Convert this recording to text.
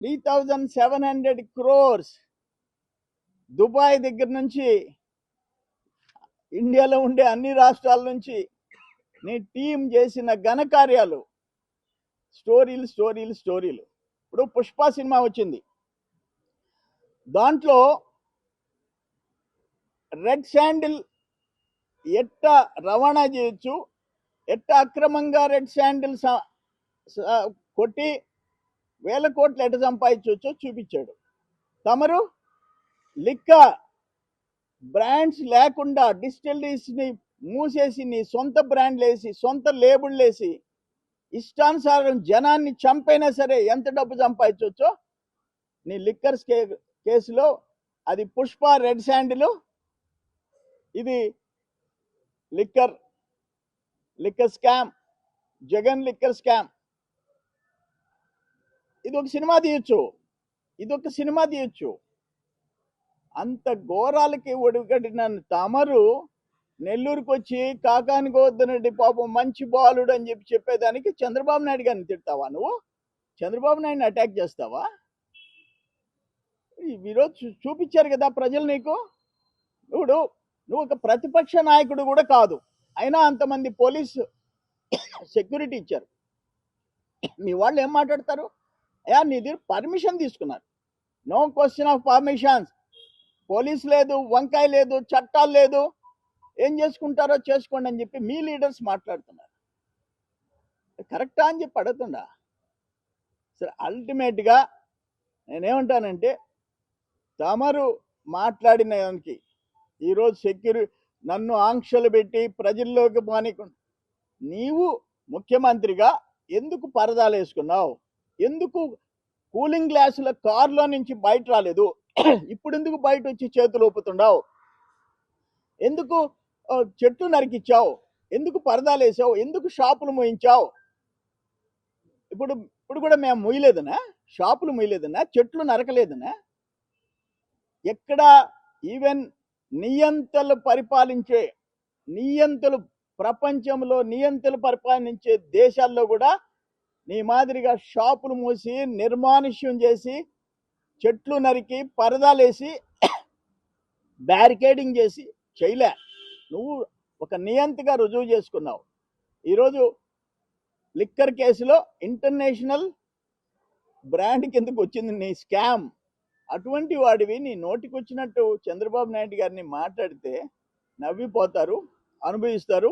3,700 crores Dubai దగ్గర నుంచి ఇండియాలో ఉండే అన్ని రాష్ట్రాల నుంచి నీ టీం చేసిన ఘనకార్యాలు, స్టోరీలు. ఇప్పుడు పుష్ప సినిమా వచ్చింది. దాంట్లో రెడ్ శాండిల్ ఎట్టా రవాణా చేయొచ్చు, ఎట్టా అక్రమంగా రెడ్ శాండిల్ కొట్టి 1,000 కోట్లు ఎట్ట సంపాదించవచ్చో చూపించాడు. తమరు లిక్కర్ బ్రాండ్స్ లేకుండా డిస్టిలరీస్ని మూసేసి నీ సొంత బ్రాండ్లు వేసి, సొంత లేబుళ్ళు వేసి, ఇష్టానుసారం జనాన్ని చంపైనా సరే ఎంత డబ్బు సంపాదించవచ్చో నీ లిక్కర్స్ కేసులో అది పుష్ప రెడ్ శాండిల్, ఇది liquor scam, Jagan liquor scam. ఇది ఒక సినిమా తీయొచ్చు. అంత ఘోరాలకి ఒడిగట్టిన తమరు నెల్లూరుకు వచ్చి కాకాని గోవర్ధన్ రెడ్డి పాపం మంచి బాలుడు అని చెప్పేదానికి చంద్రబాబు నాయుడు గారిని తిడతావా? నువ్వు చంద్రబాబు నాయుడిని అటాక్ చేస్తావా? ఈరోజు చూపించారు కదా ప్రజలు నీకు. నువ్వు ఒక ప్రతిపక్ష నాయకుడు కూడా కాదు, అయినా అంతమంది పోలీసు సెక్యూరిటీ ఇచ్చారు. మీ వాళ్ళు ఏం మాట్లాడతారు? అయ్యా నీ దగ్గర పర్మిషన్ తీసుకున్నారు, no question of permissions. Police లేదు, వంకాయ లేదు, చట్టాలు లేదు, ఏం చేసుకుంటారో చేసుకోండి అని చెప్పి మీ లీడర్స్ మాట్లాడుతున్నారు. కరెక్టా అని చెప్పి అడుగుతుండా? సరే, అల్టిమేట్గా నేనేమంటానంటే తమరు మాట్లాడిన దానికి ఈరోజు నన్ను ఆంక్షలు పెట్టి ప్రజల్లోకి పోనీకుండా నీవు ముఖ్యమంత్రిగా ఎందుకు పరదాలు వేసుకున్నావు? ఎందుకు కూలింగ్ గ్లాసుల కారులో నుంచి బయట రాలేదు? ఇప్పుడు ఎందుకు బయట వచ్చి చేతులు ఊపుతున్నావు? ఎందుకు చెట్లు నరికిచ్చావు? ఎందుకు పరదాలు వేసావు? ఎందుకు షాపులు మూయించావు? ఇప్పుడు కూడా మేము మూయలేదనా? షాపులు మూయలేదనా? చెట్లు నరకలేదనా? ఎక్కడ ఈవెన్ నియంతలు ప్రపంచంలో నియంతలు పరిపాలించే దేశాల్లో కూడా నీ మాదిరిగా షాపులు మూసి, నిర్మానుష్యం చేసి, చెట్లు నరికి, పరదాలేసి, బ్యారికేడింగ్ చేసి చేయలే. నువ్వు ఒక నియంతగా రుజువు చేసుకున్నావు. ఈరోజు లిక్కర్ కేసులో ఇంటర్నేషనల్ బ్రాండ్ కిందకు వచ్చింది నీ స్కామ్. అటువంటి వాడివి నీ నోటికి వచ్చినట్టు చంద్రబాబు నాయుడు గారిని మాట్లాడితే నవ్విపోతారు, అనుభవిస్తారు.